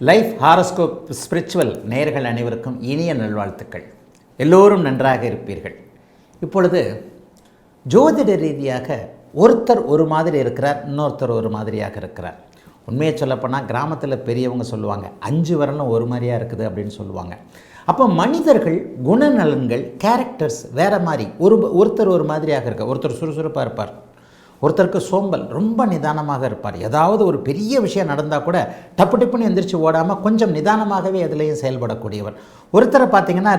Life horoscope spiritual நேயர்கள் அனைவருக்கும் இனிய நல்வாழ்த்துக்கள். எல்லோரும் நன்றாக இருப்பீர்கள். இப்பொழுது ஜோதிட ரீதியாக ஒருத்தர் ஒரு மாதிரி இருக்கிறார், இன்னொருத்தர் ஒரு மாதிரியாக இருக்கிறார். உண்மையை சொல்லப்போனால் கிராமத்தில் பெரியவங்க சொல்லுவாங்க 5 விரலும் ஒரு மாதிரியாக இருக்குது அப்படின்னு சொல்லுவாங்க. அப்போ மனிதர்கள் குணநலன்கள் கேரக்டர்ஸ் வேறு மாதிரி ஒருத்தர் ஒரு மாதிரியாக இருக்க. ஒருத்தர் சுறுசுறுப்பாக இருப்பார், ஒருத்தருக்கு சோம்பல், ரொம்ப நிதானமாக இருப்பார். ஏதாவது ஒரு பெரிய விஷயம் நடந்தால் கூட டப்பு டப்புன்னு எந்திரிச்சு ஓடாமல் கொஞ்சம் நிதானமாகவே எதுலேயும் செயல்படக்கூடியவர். ஒருத்தரை பார்த்திங்கன்னா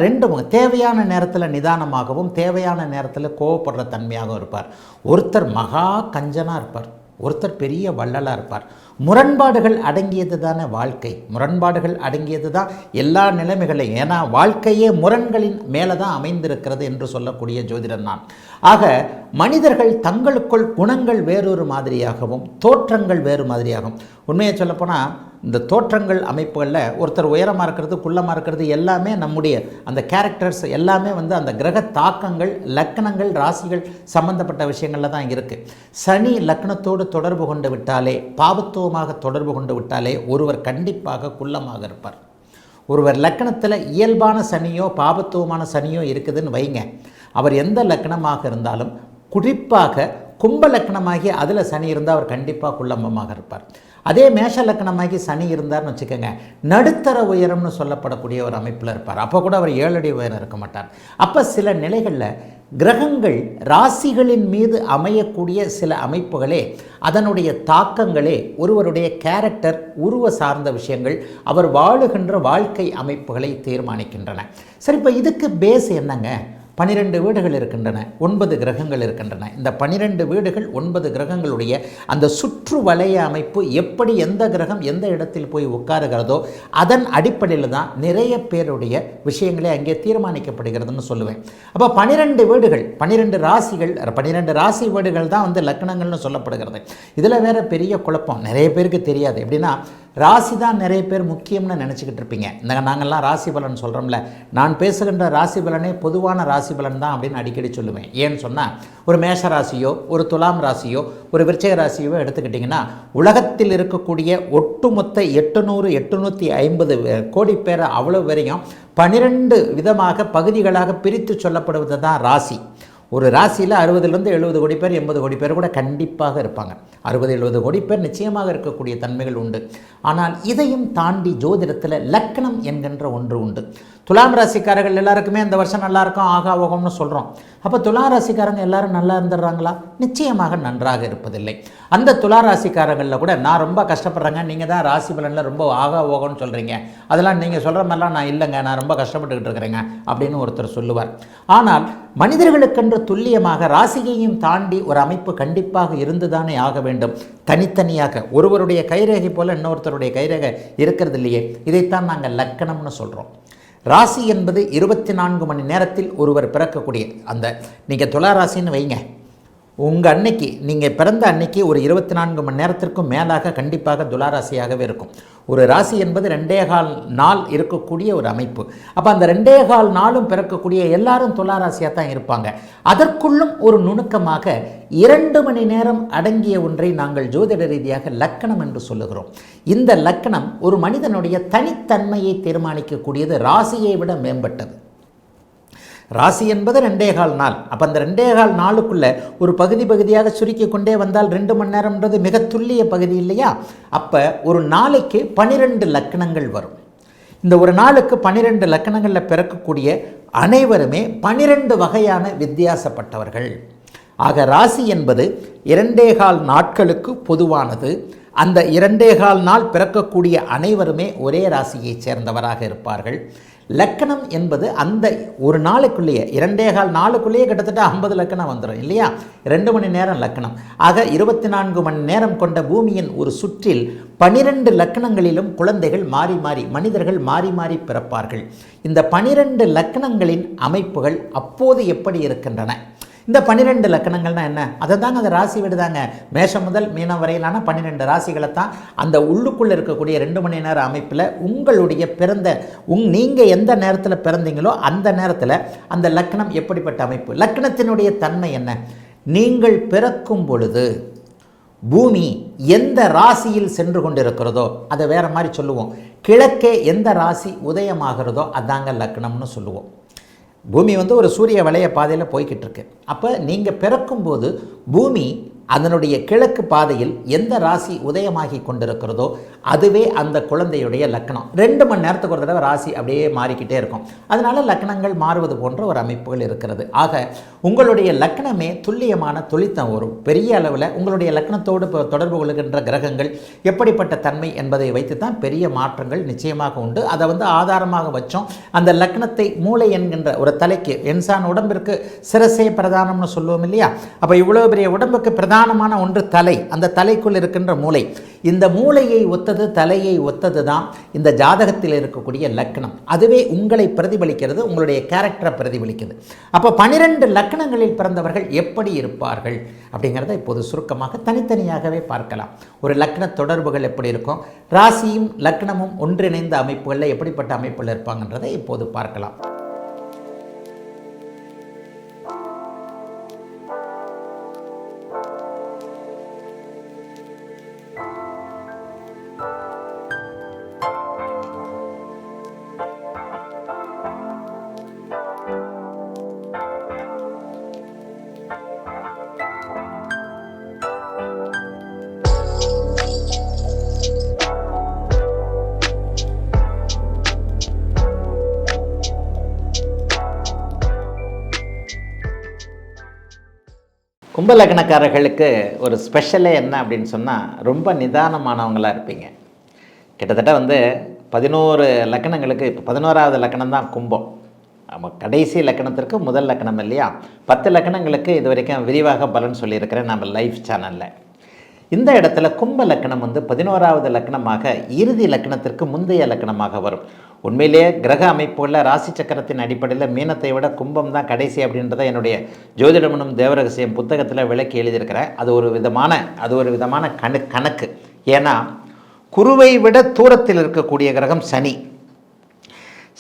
தேவையான நேரத்தில் நிதானமாகவும் தேவையான நேரத்தில் கோவப்படுற தன்மையாகவும் இருப்பார். ஒருத்தர் மகா கஞ்சனாக இருப்பார், ஒருத்தர் பெரிய வள்ளலாக இருப்பார். முரண்பாடுகள் அடங்கியது தானே வாழ்க்கை, முரண்பாடுகள் அடங்கியது தான் எல்லா நிலைமைகளையும். ஏன்னா வாழ்க்கையே முரண்களின் மேலே தான் அமைந்திருக்கிறது என்று சொல்லக்கூடிய ஜோதிடர் நான். ஆக மனிதர்கள் தங்களுக்குள் குணங்கள் வேறொரு மாதிரியாகவும் தோற்றங்கள் வேறு மாதிரியாகவும். உண்மையை சொல்லப்போனால் இந்த தோற்றங்கள் அமைப்புகளில் ஒருத்தர் உயரமாக இருக்கிறது குள்ளமாக இருக்கிறது எல்லாமே நம்முடைய அந்த கேரக்டர்ஸ் எல்லாமே அந்த கிரக தாக்கங்கள் லக்னங்கள் ராசிகள் சம்பந்தப்பட்ட விஷயங்களில் தான் இருக்குது. சனி லக்னத்தோடு தொடர்பு கொண்டு விட்டாலே, பாவத்துவமாக தொடர்பு கொண்டு விட்டாலே ஒருவர் கண்டிப்பாக குள்ளமாக இருப்பார். ஒருவர் லக்னத்தில் இயல்பான சனியோ பாவத்துவமான சனியோ இருக்குதுன்னு வைங்க, அவர் எந்த லக்னமாக இருந்தாலும் குறிப்பாக கும்ப லக்னமாகி அதில் சனி இருந்தால் அவர் கண்டிப்பாக குள்ளம்பமாக இருப்பார். அதே மேஷ லக்னமாகி சனி இருந்தார்னு வச்சுக்கோங்க, நடுத்தர உயரம்னு சொல்லப்படக்கூடிய ஒரு அமைப்பில் இருப்பார். அப்போ கூட அவர் 7 அடி உயரம் இருக்க மாட்டார். அப்போ சில நிலைகளில் கிரகங்கள் ராசிகளின் மீது அமையக்கூடிய சில அமைப்புகளே அதனுடைய தாக்கங்களே ஒருவருடைய கேரக்டர் உருவ சார்ந்த விஷயங்கள் அவர் வாழுகின்ற வாழ்க்கை அமைப்புகளை தீர்மானிக்கின்றன. சரி, இப்போ இதுக்கு பேஸ் என்னங்க? 12 வீடுகள் இருக்கின்றன, 9 கிரகங்கள் இருக்கின்றன. இந்த 12 வீடுகள் 9 கிரகங்களுடைய அந்த சுற்று வளைய அமைப்பு எப்படி எந்த கிரகம் எந்த இடத்தில் போய் உட்காருகிறதோ அதன் அடிப்படையில் தான் நிறைய பேருடைய விஷயங்களே அங்கே தீர்மானிக்கப்படுகிறதுன்னு சொல்லுவேன். அப்போ 12 வீடுகள் 12 ராசிகள் 12 ராசி வீடுகள் தான் லக்னங்கள்னு சொல்லப்படுகிறது. இதில் வேறு பெரிய குழப்பம் நிறைய பேருக்கு தெரியாது. எப்படின்னா ராசி தான் நிறைய பேர் முக்கியம்னு நினச்சிக்கிட்டு இருப்பீங்க. நாங்கள்லாம் ராசி பலன் சொல்கிறோம்ல, நான் பேசுகின்ற ராசி பலனே பொதுவான ராசி பலன் தான் அப்படின்னு அடிக்கடி சொல்லுவேன். ஏன்னு சொன்னால் ஒரு மேஷ ராசியோ ஒரு துலாம் ராசியோ ஒரு விருச்சிக ராசியோ எடுத்துக்கிட்டிங்கன்னா உலகத்தில் இருக்கக்கூடிய ஒட்டுமொத்த 850 கோடி பேரை அவ்வளோ வரையும் 12 விதமாக பகுதிகளாக பிரித்து சொல்லப்படுவது தான் ராசி. ஒரு ராசியில் 60லேருந்து 70 கோடி பேர் 80 கோடி பேர் கூட கண்டிப்பாக இருப்பாங்க. 60-70 கோடி பேர் நிச்சயமாக இருக்கக்கூடிய தன்மைகள் உண்டு. ஆனால் இதையும் தாண்டி ஜோதிடத்தில் லக்னம் என்கின்ற ஒன்று உண்டு. துலாம் ராசிக்காரர்கள் எல்லாருக்குமே இந்த வருஷம் நல்லா இருக்கும் ஆகா ஓகம்னு சொல்கிறோம். அப்போ துலா ராசிக்காரங்க எல்லாரும் நல்லா இருந்துடுறாங்களா? நிச்சயமாக நன்றாக இருப்பதில்லை. அந்த துலா ராசிக்காரங்களில் கூட நான் ரொம்ப கஷ்டப்படுறேங்க, நீங்கள் தான் ராசி பலனில் ரொம்ப ஆகா ஓகம்னு சொல்கிறீங்க, அதெல்லாம் நீங்கள் சொல்கிற மாதிரிலாம் நான் இல்லைங்க, நான் ரொம்ப கஷ்டப்பட்டுக்கிட்டு இருக்கிறேங்க அப்படின்னு ஒருத்தர் சொல்லுவார். ஆனால் மனிதர்களுக்கென்று துல்லியமாக ராசியையும் தாண்டி ஒரு அமைப்பு கண்டிப்பாக இருந்துதானே ஆக வேண்டும். தனித்தனியாக ஒருவருடைய கைரேகை போல் இன்னொருத்தருடைய கைரேகை இருக்கிறது இல்லையே, இதைத்தான் நாங்கள் லக்கணம்னு சொல்கிறோம். ராசி என்பது 24 மணி நேரத்தில் ஒருவர் பிறக்கக்கூடிய நீங்கள் துலா ராசின்னு வைங்க, உங்கள் அன்னைக்கு நீங்கள் பிறந்த அன்னைக்கு ஒரு 24 மணி நேரத்திற்கும் மேலாக கண்டிப்பாக துலாராசியாகவே இருக்கும். ஒரு ராசி என்பது 2.25 நாள் இருக்கக்கூடிய ஒரு அமைப்பு. அப்போ அந்த 2.25 நாளும் பிறக்கக்கூடிய எல்லாரும் துலாராசியாக தான் இருப்பாங்க. அதற்குள்ளும் ஒரு நுணுக்கமாக 2 மணி நேரம் அடங்கிய ஒன்றை நாங்கள் ஜோதிட ரீதியாக லக்கணம் என்று சொல்லுகிறோம். இந்த லக்கணம் ஒரு மனிதனுடைய தனித்தன்மையை தீர்மானிக்கக்கூடியது, ராசியை விட மேம்பட்டது. ராசி என்பது 2.25 நாள். அப்போ அந்த 2.25 நாளுக்குள்ளே ஒரு பகுதியாக சுருக்கி கொண்டே வந்தால் 2 மணி நேரம்ன்றது மிக துல்லிய பகுதி இல்லையா? அப்போ ஒரு நாளைக்கு 12 லக்கணங்கள் வரும். இந்த ஒரு நாளுக்கு 12 லக்கணங்களில் பிறக்கக்கூடிய அனைவருமே 12 வகையான வித்தியாசப்பட்டவர்கள். ஆக ராசி என்பது 2.25 நாட்களுக்கு பொதுவானது. அந்த 2.25 நாள் பிறக்கக்கூடிய அனைவருமே ஒரே ராசியை சேர்ந்தவராக இருப்பார்கள். லக்கணம் என்பது அந்த ஒரு நாளுக்குள்ளேயே 2.25 நாளுக்குள்ளேயே கிட்டத்தட்ட 50 லக்கணம் வந்துடும் இல்லையா? 2 மணி நேரம் லக்கணம். ஆக 24 மணி நேரம் கொண்ட பூமியின் ஒரு சுற்றில் 12 லக்கணங்களிலும் குழந்தைகள் மனிதர்கள் மாறி மாறி பிறப்பார்கள். இந்த 12 லக்கணங்களின் அமைப்புகள் அப்போது எப்படி இருக்கின்றன? இந்த 12 லக்கணங்கள்னால் என்ன? அதை தாங்க அந்த ராசி வீடு தாங்க. மேஷம் முதல் மீனம் வரையிலான 12 ராசிகளை தான் அந்த உள்ளுக்குள்ளே இருக்கக்கூடிய 2 மணி நேர அமைப்பில் உங்களுடைய நீங்கள் எந்த நேரத்தில் பிறந்தீங்களோ அந்த நேரத்தில் அந்த லக்கணம் எப்படிப்பட்ட அமைப்பு, லக்கணத்தினுடைய தன்மை என்ன? நீங்கள் பிறக்கும் பொழுது பூமி எந்த ராசியில் சென்று கொண்டிருக்கிறதோ அதை வேறு மாதிரி சொல்லுவோம். கிழக்கே எந்த ராசி உதயமாகிறதோ அதாங்க லக்னம்னு சொல்லுவோம். பூமி ஒரு சூரிய வளைய பாதையில் போய்கிட்டு இருக்கு. அப்போ நீங்கள் பிறக்கும்போது பூமி அதனுடைய கிழக்கு பாதையில் எந்த ராசி உதயமாகி கொண்டிருக்கிறதோ அதுவே அந்த குழந்தையுடைய லக்னம். 2 மணி நேரத்துக்கு ஒரு தடவை ராசி அப்படியே மாறிக்கிட்டே இருக்கும். அதனால் லக்னங்கள் மாறுவது போன்ற ஒரு அமைப்புகள் இருக்கிறது. ஆக உங்களுடைய லக்னமே துல்லியமான தொழித்தம். ஒரு பெரிய அளவில் உங்களுடைய லக்னத்தோடு தொடர்பு கொள்கின்ற கிரகங்கள் எப்படிப்பட்ட தன்மை என்பதை வைத்து தான் பெரிய மாற்றங்கள் நிச்சயமாக உண்டு. அதை ஆதாரமாக வச்சோம். அந்த லக்னத்தை மூளை என்கின்ற ஒரு தலைக்கு, இன்சான் உடம்பிற்கு சிரசே பிரதானம்னு சொல்லுவோம் இல்லையா? அப்போ இவ்வளோ பெரிய உடம்புக்கு பிரதானமான ஒன்று தலை. அந்த தலைக்குள் இருக்கின்ற மூளை. இந்த மூளையை ஒத்தது, தலையை ஒத்தது தான் இந்த ஜாதகத்தில் இருக்கக்கூடிய லக்னம். அதுவே உங்களை பிரதிபலிக்கிறது, உங்களுடைய கேரக்டரை பிரதிபலிக்கிறது. அப்போ 12 லக்னங்களில் பிறந்தவர்கள் எப்படி இருப்பார்கள் அப்படிங்கிறத இப்போது சுருக்கமாக தனித்தனியாகவே பார்க்கலாம். ஒரு லக்ன தொடர்புகள் எப்படி இருக்கும், ராசியும் லக்னமும் ஒன்றிணைந்த அமைப்புகளில் எப்படிப்பட்ட அமைப்புகள் இருப்பாங்கன்றதை இப்போது பார்க்கலாம். கும்பலக்னக்காரர்களுக்கு ஒரு ஸ்பெஷலே என்ன அப்படின்னு சொன்னால், ரொம்ப நிதானமானவங்களாக இருப்பீங்க. கிட்டத்தட்ட 11 லக்கணங்களுக்கு இப்போ 11வது லக்கணம் தான் கும்பம். நம்ம கடைசி லக்கணத்திற்கு முதல் லக்கணம் இல்லையா? 10 லக்கணங்களுக்கு இது வரைக்கும் விரிவாக பலன் சொல்லியிருக்கிறேன் நம்ம லைவ் சேனலில். இந்த இடத்துல கும்ப லக்கணம் 11வது லக்கணமாக இறுதி லக்கணத்திற்கு முந்தைய லக்கணமாக வரும். உண்மையிலேயே கிரக அமைப்புகளில் ராசி சக்கரத்தின் அடிப்படையில் மீனத்தை விட கும்பம் தான் கடைசி அப்படின்றத என்னுடைய ஜோதிடமனும் தேவரகசியம் புத்தகத்தில் விளக்கி எழுதியிருக்கிறேன். அது ஒரு விதமான கணக்கு. ஏன்னா குருவை விட தூரத்தில் இருக்கக்கூடிய கிரகம் சனி.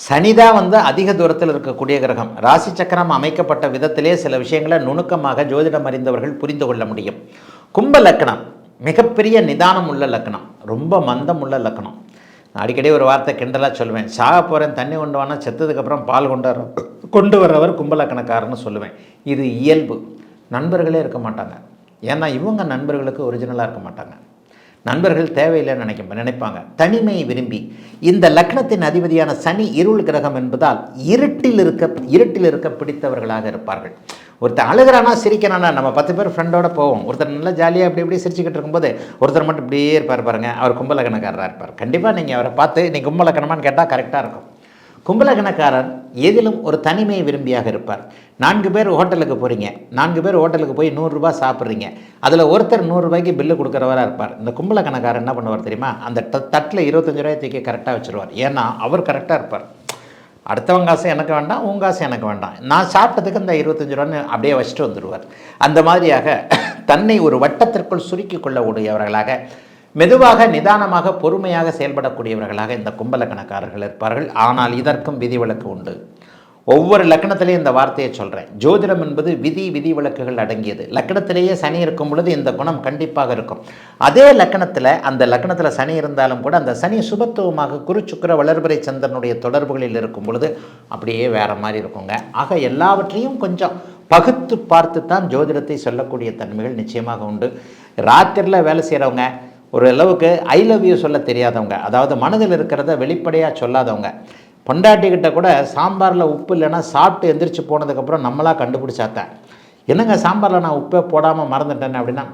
சனி தான் அதிக தூரத்தில் இருக்கக்கூடிய கிரகம். ராசி சக்கரம் அமைக்கப்பட்ட விதத்திலே சில விஷயங்களை நுணுக்கமாக ஜோதிடம் அறிந்தவர்கள் புரிந்து கொள்ள முடியும். கும்ப லக்கணம் மிகப்பெரிய நிதானம் உள்ள லக்கணம், ரொம்ப மந்தம் உள்ள லக்கணம். அடிக்கடி ஒரு வார்த்தை கிண்டலாக சொல்லுவேன், சாக போகிறேன் தண்ணி கொண்டு வானா செத்ததுக்கப்புறம் பால் கொண்டு வர்றவர் கும்பலக்கணக்காரன்னு சொல்லுவேன். இது இயல்பு. நண்பர்களே இருக்க மாட்டாங்க. ஏன்னா இவங்க நண்பர்களுக்கு ஒரிஜினலாக இருக்க மாட்டாங்க. நண்பர்கள் தேவையில்லைன்னு நினைப்பாங்க. தனிமை விரும்பி இந்த லக்னத்தின் அதிபதியான சனி இருள் கிரகம் என்பதால் இருட்டில் இருக்க பிடித்தவர்களாக இருப்பார்கள். ஒருத்தர் அழுகிறானா சிரிக்கிறானா, நம்ம 10 பேர் ஃப்ரெண்டோட போவோம். ஒருத்தர் நல்லா ஜாலியாக இப்படி சிரிச்சுக்கிட்டு இருக்கும்போது ஒருத்தர் மட்டும் இப்படியே இருப்பார் பாருங்க, அவர் கும்பலக்கணக்காரராக இருப்பார். கண்டிப்பாக நீங்கள் அவரை பார்த்து நீ கும்பலக்கணமான்னு கேட்டால் கரெக்டாக இருக்கும். கும்பலக்கணக்காரர் எதிலும் ஒரு தனிமை விரும்பியாக இருப்பார். 4 பேர் ஹோட்டலுக்கு போகிறீங்க, 4 பேர் ஹோட்டலுக்கு போய் 100 ரூபா சாப்பிட்றீங்க. அதில் ஒருத்தர் 100 ரூபாய்க்கு பில்லு கொடுக்குறவராக இருப்பார். இந்த கும்பலக்கணக்காரர் என்ன பண்ணுவார் தெரியுமா? அந்த தட்டில் 25 ரூபாய் தூக்கி கரெக்டாக வச்சுருவார். ஏன்னா அவர் கரெக்டாக இருப்பார். அடுத்தவங்க காசு எனக்கு வேண்டாம், உங்கள் காசு எனக்கு வேண்டாம், நான் சாப்பிட்டதுக்கு இந்த 25 ரூபான்னு அப்படியே வச்சுட்டு வந்துடுவார். அந்த மாதிரியாக தன்னை ஒரு வட்டத்திற்குள் சுருக்கி கொள்ள உடையவர்களாக, மெதுவாக நிதானமாக பொறுமையாக செயல்படக்கூடியவர்களாக இந்த கும்பலக்கணக்காரர்கள் இருப்பார்கள். ஆனால் இதற்கும் விதிவிலக்கு உண்டு. ஒவ்வொரு லக்கணத்திலையும் இந்த வார்த்தையை சொல்கிறேன். ஜோதிடம் என்பது விதிவிலக்குகள் அடங்கியது. லக்கணத்திலேயே சனி இருக்கும் பொழுது இந்த குணம் கண்டிப்பாக இருக்கும். அதே அந்த லக்கணத்தில் சனி இருந்தாலும் கூட அந்த சனி சுபத்துவமாக குரு சுக்கிர வளர்பிறை சந்திரனுடைய தொடர்புகளில் இருக்கும் பொழுது அப்படியே வேறு மாதிரி இருக்குங்க. ஆக எல்லாவற்றையும் கொஞ்சம் பகுத்து பார்த்து தான் ஜோதிடத்தை சொல்லக்கூடிய தன்மைகள் நிச்சயமாக உண்டு. ராத்திரியில் வேலை செய்கிறவங்க, ஒரு அளவுக்கு ஐ லவ் யூ சொல்ல தெரியாதவங்க, அதாவது மனதில் இருக்கிறத வெளிப்படையாக சொல்லாதவங்க, பொண்டாட்டிக்கிட்ட கூட சாம்பாரில் உப்பு இல்லைன்னா சாப்பிட்டு எந்திரிச்சு போனதுக்கப்புறம் நம்மளாக கண்டுபிடிச்சாத்தேன், என்னங்க சாம்பாரில் நான் உப்பே போடாமல் மறந்துட்டேன்னு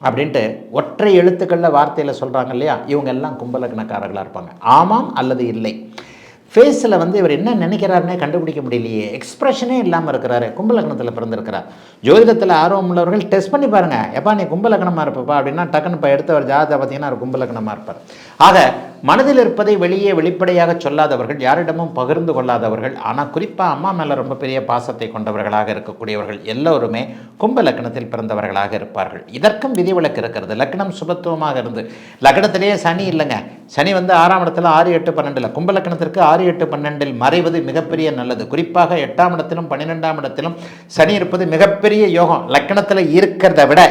அப்படின்ட்டு ஒற்றை எழுத்துக்களில் வார்த்தையில் சொல்கிறாங்க இல்லையா? இவங்க எல்லாம் கும்பலக்கணக்காரர்களாக இருப்பாங்க. ஆமாம் அல்லது இல்லை. ஃபேஸில் இவர் என்ன நினைக்கிறாருன்னே கண்டுபிடிக்க முடியலையே, எக்ஸ்ப்ரெஷனே இல்லாமல் இருக்கிறாரு, கும்பலக்கணத்தில் பிறந்திருக்கிறார். ஜோதிடத்தில் ஆர்வம் உள்ளவர்கள் டெஸ்ட் பண்ணி பாருங்கள், எப்பா நீ கும்பலக்கணமாக இருப்பப்பா அப்படின்னா டக்குன்னு இப்போ எடுத்தவர் ஜாதகத்தை பார்த்தீங்கன்னா அவர் கும்பலக்கணமாக இருப்பார். ஆக மனதில் இருப்பதை வெளிப்படையாக சொல்லாதவர்கள், யாரிடமும் பகிர்ந்து கொள்ளாதவர்கள், ஆனால் குறிப்பாக அம்மா மேலே ரொம்ப பெரிய பாசத்தை கொண்டவர்களாக இருக்கக்கூடியவர்கள் எல்லோருமே கும்பலக்கணத்தில் பிறந்தவர்களாக இருப்பார்கள். இதற்கும் விதிவிலக்கு இருக்கிறது. லக்னம் சுபத்துவமாக இருந்து லக்னத்திலேயே சனி இல்லைங்க, சனி 6ஆம் இடத்துல 6, 8, 12, கும்பலக்கணத்திற்கு 6, 8, 12 மறைவது மிகப்பெரிய நல்லது. குறிப்பாக 8ஆம் இடத்திலும் 12ஆம் இடத்திலும் சனி இருப்பது மிகப்பெரிய யோகம். லக்கணத்தில் இருக்கிறத விட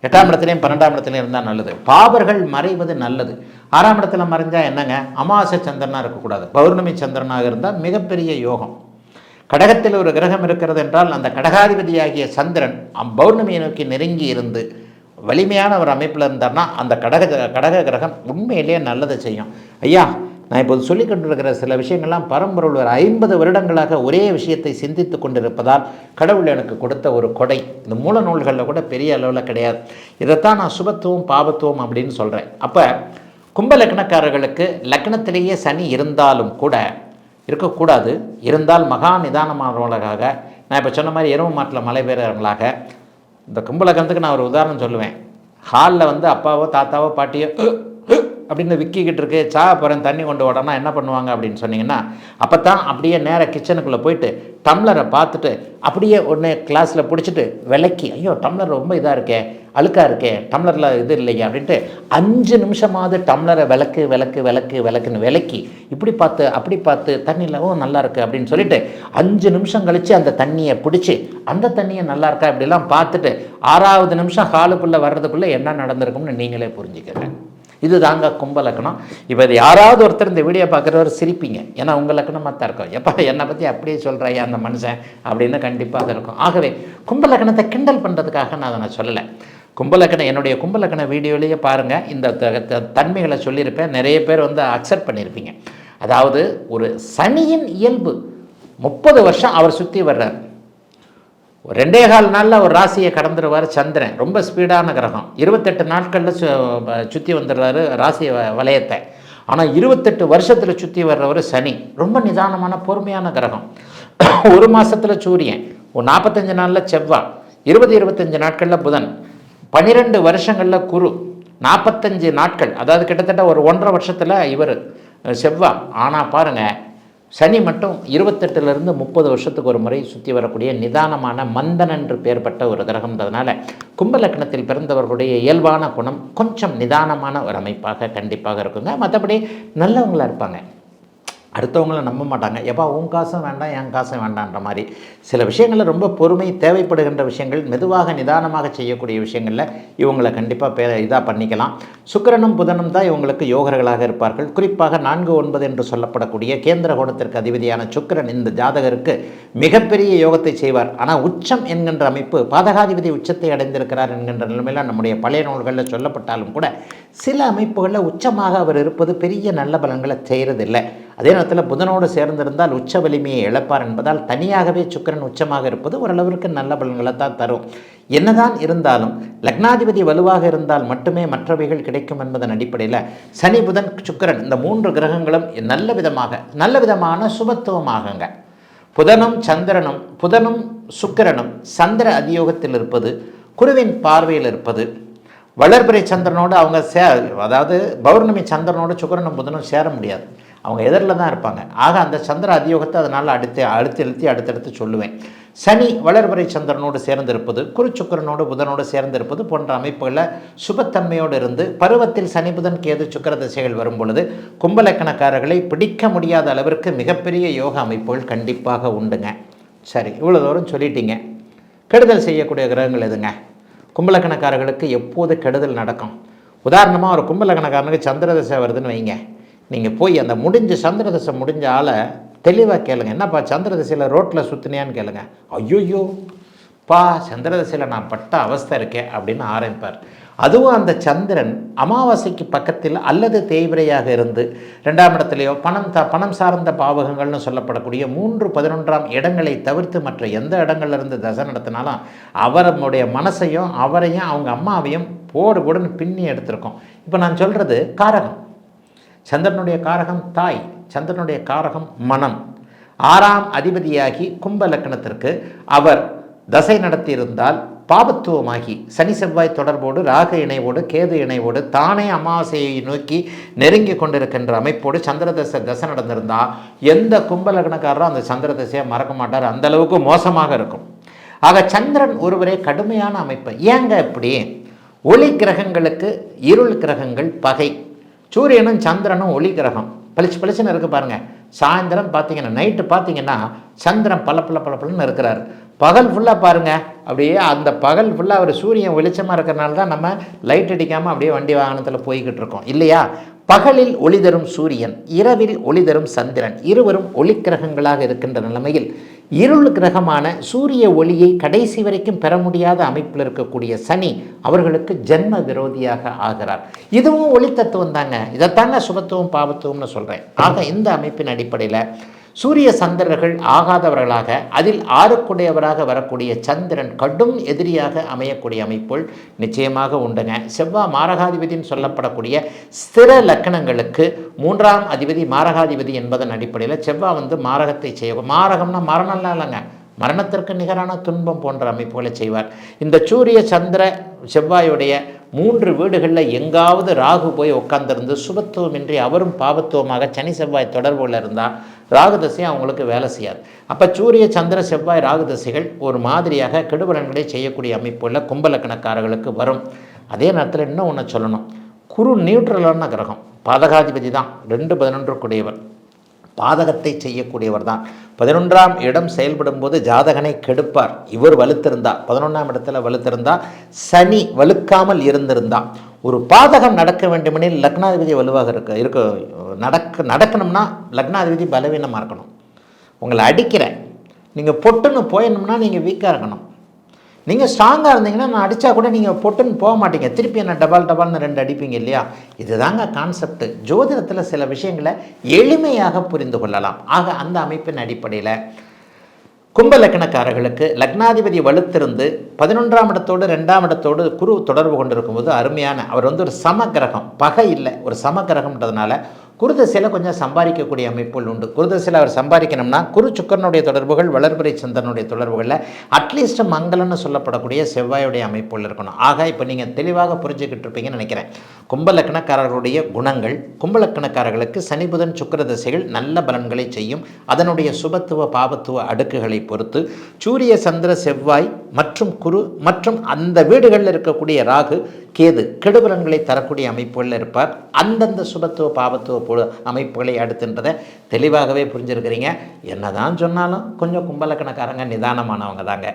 8ஆம் இடத்துலையும் 12ஆம் இடத்துலையும் இருந்தால் நல்லது. பாவர்கள் மறைவது நல்லது. 6ஆம் இடத்துல மறைஞ்சால் என்னங்க, அமாவாசை சந்திரனாக இருக்கக்கூடாது, பௌர்ணமி சந்திரனாக இருந்தால் மிகப்பெரிய யோகம். கடகத்தில் ஒரு கிரகம் இருக்கிறது என்றால் அந்த கடகாதிபதியாகிய சந்திரன் பௌர்ணமியை நோக்கி நெருங்கி இருந்து வலிமையான ஒரு அமைப்பில் இருந்தார்னா அந்த கடக கிரகம் உண்மையிலேயே நல்லதை செய்யும். ஐயா, நான் இப்போது சொல்லிக் கொண்டிருக்கிற சில விஷயங்கள்லாம் பரம்பொருள் ஒரு 50 வருடங்களாக ஒரே விஷயத்தை சிந்தித்து கொண்டிருப்பதால் கடவுள் எனக்கு கொடுத்த ஒரு கொடை. இந்த மூல நூல்களில் கூட பெரிய அளவில் கிடையாது. இதைத்தான் நான் சுபத்துவம் பாபத்துவம் அப்படின்னு சொல்கிறேன். அப்போ கும்ப லக்னக்காரர்களுக்கு லக்னத்திலேயே சனி இருந்தாலும் கூட இருக்கக்கூடாது, இருந்தால் மகா நிதானமானவர்களாக, நான் இப்போ சொன்ன மாதிரி எருவு மாட்டில் மழை பெறுறவங்களாக. இந்த கும்பலக்கணத்துக்கு நான் ஒரு உதாரணம் சொல்லுவேன். ஹாலில் வந்து அப்பாவோ தாத்தாவோ பாட்டியோ அப்படின்னு விக்கிக்கிட்டு இருக்கு, போகிறேன் தண்ணி கொண்டு ஓடனா என்ன பண்ணுவாங்க அப்படின்னு சொன்னீங்கன்னா, அப்போ தான் அப்படியே நேராக கிச்சனுக்குள்ளே போயிட்டு டம்ளரை பார்த்துட்டு அப்படியே ஒன்று கிளாஸில் பிடிச்சிட்டு விளக்கி, ஐயோ டம்ளர் ரொம்ப இதாக இருக்கே, அழுக்காக இருக்கே, டம்ளரில் இது இல்லையா அப்படின்ட்டு 5 நிமிஷமாவது டம்ளரை விளக்குன்னு விளக்கி இப்படி பார்த்து அப்படி பார்த்து தண்ணியில் நல்லா இருக்குது அப்படின்னு சொல்லிட்டு 5 நிமிஷம் கழித்து அந்த தண்ணியை பிடிச்சி அந்த தண்ணியை நல்லா இருக்கா இப்படிலாம் பார்த்துட்டு 6ஆவது நிமிஷம் ஹாலுக்குள்ளே வர்றதுக்குள்ளே என்ன நடந்திருக்கும்னு நீங்களே புரிஞ்சுக்கிறேன். இது தாங்க கும்ப லக்னம். இப்போ இது யாராவது ஒருத்தர் இந்த வீடியோ பார்க்குறவர் சிரிப்பீங்க, ஏன்னா உங்கள் லக்னமாக தான் இருக்கும். எப்போ என்னை பற்றி அப்படியே சொல்கிறாயா அந்த மனுஷன் அப்படின்னு கண்டிப்பாக இருக்கும். ஆகவே கும்ப லக்னத்தை கிண்டல் பண்ணுறதுக்காக நான் அதை சொல்லலை. கும்பலக்கணம் என்னுடைய கும்பலக்கண வீடியோலேயே பாருங்கள், இந்த தன்மைகளை சொல்லியிருப்பேன். நிறைய பேர் வந்து அக்செப்ட் பண்ணியிருப்பீங்க. அதாவது ஒரு சனியின் இயல்பு 30 வருஷம் அவர் சுற்றி வர்றார். 2.25 நாளில் ஒரு ராசியை கடந்துருவார் சந்திரன், ரொம்ப ஸ்பீடான கிரகம். 28 நாட்களில் சுற்றி வந்துடுறாரு ராசி வலயத்தை. ஆனால் 28 வருஷத்தில் சுற்றி வர்றவர் சனி, ரொம்ப நிதானமான பொறுமையான கிரகம். 1 மாதத்தில் சூரியன், 45 நாளில் செவ்வாய், 20-25 நாட்களில் புதன், 12 வருஷங்களில் குரு, 45 நாட்கள், அதாவது கிட்டத்தட்ட ஒரு 1.5 வருஷத்தில் இவர் செவ்வாய். ஆனால் பாருங்கள், சனி மட்டும் 28லேருந்து 30 வருஷத்துக்கு ஒரு முறை சுற்றி வரக்கூடிய நிதானமான மந்தன் என்று பெயர்பட்ட ஒரு கிரகம்ன்றதுனால கும்ப லக்னத்தில் பிறந்தவர்களுடைய இயல்பான குணம் கொஞ்சம் நிதானமான ஒரு அமைப்பாக கண்டிப்பாக இருக்குங்க. மற்றபடி நல்லவங்களாக இருப்பாங்க, அடுத்தவங்கள நம்ப மாட்டாங்க. எப்பா உன் காசும் வேண்டாம் என் காசும் வேண்டான்ற மாதிரி சில விஷயங்களில் ரொம்ப பொறுமை தேவைப்படுகின்ற விஷயங்கள், மெதுவாக நிதானமாக செய்யக்கூடிய விஷயங்களில் இவங்களை கண்டிப்பாக இதாக பண்ணிக்கலாம். சுக்கிரனும் புதனும் தான் இவங்களுக்கு யோகர்களாக இருப்பார்கள். குறிப்பாக 4-9 என்று சொல்லப்படக்கூடிய கேந்திர கோணத்திற்கு அதிபதியான சுக்கிரன் இந்த ஜாதகருக்கு மிகப்பெரிய யோகத்தை செய்வார். ஆனால் உச்சம் என்கின்ற அமைப்பு, பாதகாதிபதி உச்சத்தை அடைந்திருக்கிறார் என்கின்ற நிலைமையில் நம்முடைய பழைய நூல்களில் சொல்லப்பட்டாலும் கூட சில அமைப்புகளில் உச்சமாக அவர் இருப்பது பெரிய நல்ல பலன்களை செய்கிறதில்லை. அதே நேரத்தில் புதனோடு சேர்ந்திருந்தால் உச்ச வலிமையை இழப்பார் என்பதால் தனியாகவே சுக்கிரன் உச்சமாக இருப்பது ஓரளவிற்கு நல்ல பலன்களை தான் தரும். என்னதான் இருந்தாலும் லக்னாதிபதி வலுவாக இருந்தால் மட்டுமே மற்றவைகள் கிடைக்கும் என்பதன் அடிப்படையில் சனி புதன் சுக்கிரன் இந்த 3 கிரகங்களும் நல்ல விதமான சுபத்துவமாகங்க. புதனும் சுக்கிரனும் சந்திர அதியோகத்தில் இருப்பது, குருவின் பார்வையில் இருப்பது, வளர்பிறை சந்திரனோடு அவங்க அதாவது பௌர்ணமி சந்திரனோடு சுக்கிரனும் புதனும் சேர முடியாது, அவங்க எதிரில் தான் இருப்பாங்க. ஆக அந்த சந்திர அதியோகத்தை அதனால் அடுத்தடுத்து சொல்லுவேன். சனி வளர்பிறை சந்திரனோடு சேர்ந்திருப்பது, குரு சுக்கிரனோடு புதனோடு சேர்ந்திருப்பது போன்ற அமைப்புகளில் சுபத்தன்மையோடு இருந்து பருவத்தில் சனி புதன் கேது சுக்கிர திசைகள் வரும் பொழுது கும்பலக்கணக்காரர்களை பிடிக்க முடியாத அளவிற்கு மிகப்பெரிய யோக அமைப்புகள் கண்டிப்பாக உண்டுங்க. சரி, இவ்வளோ தூரம் சொல்லிட்டீங்க. கெடுதல் செய்யக்கூடிய கிரகங்கள் எதுங்க? கும்பலக்கணக்காரர்களுக்கு எப்போது கெடுதல் நடக்கும்? உதாரணமாக ஒரு கும்பலக்கணக்காரனுக்கு சந்திர திசை வருதுன்னு வைங்க, நீங்கள் போய் அந்த சந்திர திசை முடிஞ்ச ஆளை தெளிவாக கேளுங்க, என்னப்பா சந்திர திசையில் ரோட்டில் சுற்றினியான்னு கேளுங்க. ஐயோயோ பா சந்திர திசையில் நான் பட்ட அவஸ்தை இருக்கேன் அப்படின்னு ஆரம்பிப்பார். அதுவும் அந்த சந்திரன் அமாவாசைக்கு பக்கத்தில் அல்லது தேய்விரையாக இருந்து 2ஆம் இடத்துலையோ பணம் சார்ந்த பாவகங்கள்னு சொல்லப்படக்கூடிய 3-11ஆம் இடங்களை தவிர்த்து மற்ற எந்த இடங்கள்லேருந்து தசை நடத்தினாலும் அவருடைய மனசையும் அவரையும் அவங்க அம்மாவையும் போடுன்னு பின்னி எடுத்திருக்கோம். இப்போ நான் சொல்கிறது காரகம். சந்திரனுடைய காரகம் தாய், சந்திரனுடைய காரகம் மனம். 6ஆம் அதிபதியாகி கும்ப லக்னத்திற்கு அவர் தசை நடத்தியிருந்தால் பாபத்துவமாகி சனி செவ்வாய் தொடர்போடு ராகு இணைவோடு கேது இணைவோடு தானே அமாவாசையை நோக்கி நெருங்கி கொண்டிருக்கின்ற அமைப்போடு சந்திர தசை நடந்திருந்தால் எந்த கும்ப லக்னக்காரரும் அந்த சந்திர தசையை மறக்க மாட்டார், அந்த அளவுக்கு மோசமாக இருக்கும். ஆக சந்திரன் ஒருவரே கடுமையான அமைப்பு. ஏங்க இப்படி? ஒளி கிரகங்களுக்கு இருள் கிரகங்கள் பகை. சூரியனும் சந்திரனும் ஒளி கிரகம், பளிச்சுன்னு இருக்குது பாருங்கள். சாயந்தரம் பார்த்தீங்கன்னா நைட்டு பார்த்தீங்கன்னா சந்திரன் பளபளன்னு இருக்கிறார். பகல் ஃபுல்லாக பாருங்கள், அப்படியே அந்த பகல் ஃபுல்லாக அவர் சூரியன் வெளிச்சமாக இருக்கிறனால தான் நம்ம லைட் அடிக்காமல் அப்படியே வண்டி வாகனத்தில் போய்கிட்டு இருக்கோம் இல்லையா? பகலில் ஒளி தரும் சூரியன், இரவில் ஒளி தரும் சந்திரன், இருவரும் ஒளிக்கிரகங்களாக இருக்கின்ற நிலைமையில் இருள் கிரகமான சூரிய ஒளியை கடைசி வரைக்கும் பெற முடியாத அமைப்பில் இருக்கக்கூடிய சனி அவர்களுக்கு ஜென்ம விரோதியாக ஆகிறார். இதுவும் ஒளி தத்துவம் தாங்க. இதைத்தாங்க சுபத்துவம் பாவத்துவம்னு சொல்கிறேன். ஆக இந்த அமைப்பின் அடிப்படையில் சூரிய சந்திரர்கள் ஆகாதவர்களாக அதில் ஆறுக்குடையவராக வரக்கூடிய சந்திரன் கடும் எதிரியாக அமையக்கூடிய அமைப்புள் நிச்சயமாக உண்டுங்க. செவ்வாய் மாரகாதிபதினு சொல்லப்படக்கூடிய ஸ்திர லக்கணங்களுக்கு 3ஆம் அதிபதி மாரகாதிபதி என்பதன் அடிப்படையில் செவ்வாய் மாரகத்தை செய்ய, மாரகம்னா மரணம்லாம் இல்லைங்க, மரணத்திற்கு நிகரான துன்பம் போன்ற அமைப்புகளை செய்வார். இந்த சூரிய சந்திர செவ்வாயுடைய 3 வீடுகளில் எங்காவது ராகு போய் உட்கார்ந்திருந்து சுபத்துவமின்றி அவரும் பாவத்துவமாக சனி செவ்வாய் தொடர்புள்ள இருந்தால் ராகு தசை அவங்களுக்கு வேலை செய்யாது. அப்போ சூரிய சந்திர செவ்வாய் ராகு தசைகள் ஒரு மாதிரியாக கெடுபலன்களை செய்யக்கூடிய அமைப்புள்ள கும்பலக்கணக்காரர்களுக்கு வரும். அதே நேரத்தில் இன்னும் ஒன்று சொல்லணும், குரு நியூட்ரலான கிரகம், பாதகாதிபதி தான், 2-11 கூடியவர், பாதகத்தை செய்யக்கூடியவர் தான். 11ஆம் இடம் செயல்படும் போது ஜாதகனை கெடுப்பார். இவர் வலுத்திருந்தா, 11ஆம் இடத்துல வலுத்திருந்தா, சனி வலுக்காமல் இருந்தா, ஒரு பாதகம் நடக்க வேண்டுமெனில் லக்னாதிபதி வலுவாக நடக்கணும்னா லக்னாதிபதி பலவீனமாக இருக்கணும். உங்களை அடிக்கிறேன், நீங்கள் பொட்டுன்னு போயணும்னா நீங்கள் வீக்காக இருக்கணும். நீங்கள் ஸ்ட்ராங்காக இருந்தீங்கன்னா நான் அடித்தா கூட நீங்கள் பொட்டுன்னு போக மாட்டீங்க, திருப்பி என்ன டபால்னு 2 அடிப்பீங்க இல்லையா? இதுதாங்க கான்செப்ட். ஜோதிடத்தில் சில விஷயங்களை எளிமையாக புரிந்து கொள்ளலாம். ஆக அந்த அமைப்பின் அடிப்படையில் கும்பலக்கணக்காரர்களுக்கு லக்னாதிபதி வலுத்திருந்து 11ஆம் இடத்தோடு 2ஆம் இடத்தோடு குரு தொடர்பு கொண்டிருக்கும் போது அருமையான, அவர் ஒரு சமக்கிரகம், பகை இல்லை, ஒரு சமக்கிரகம்ன்றதுனால குருதசையில் கொஞ்சம் சம்பாதிக்கக்கூடிய அமைப்புகள் உண்டு. குருதசையில் அவர் சம்பாதிக்கணும்னா குரு சுக்கரனுடைய தொடர்புகள், வளர்பிறை சந்திரனுடைய தொடர்புகளில் அட்லீஸ்ட் மங்களன்னு சொல்லப்படக்கூடிய செவ்வாயுடைய அமைப்புகள் இருக்கணும். ஆக இப்போ நீங்கள் தெளிவாக புரிஞ்சுக்கிட்டு இருப்பீங்கன்னு நினைக்கிறேன். கும்பலக்கணக்காரர்களுடைய குணங்கள், கும்பலக்கணக்காரர்களுக்கு சனி புதன் சுக்கிர தசைகள் நல்ல பலன்களை செய்யும். அதனுடைய சுபத்துவ பாபத்துவ அடுக்குகளை பொறுத்து சூரிய சந்திர செவ்வாய் மற்றும் குரு மற்றும் அந்த வீடுகளில் இருக்கக்கூடிய ராகு கேது கெடுபலன்களை தரக்கூடிய அமைப்புகளில் இருப்பார். அந்தந்த சுபத்துவ பாபத்துவ அமைப்புகளை அடுத்துன்றதை தெளிவாகவே புரிஞ்சிருக்கிறீங்க. என்னதான் சொன்னாலும் கொஞ்சம் கும்பலக்கணக்காரங்க நிதானமானவங்க தாங்க.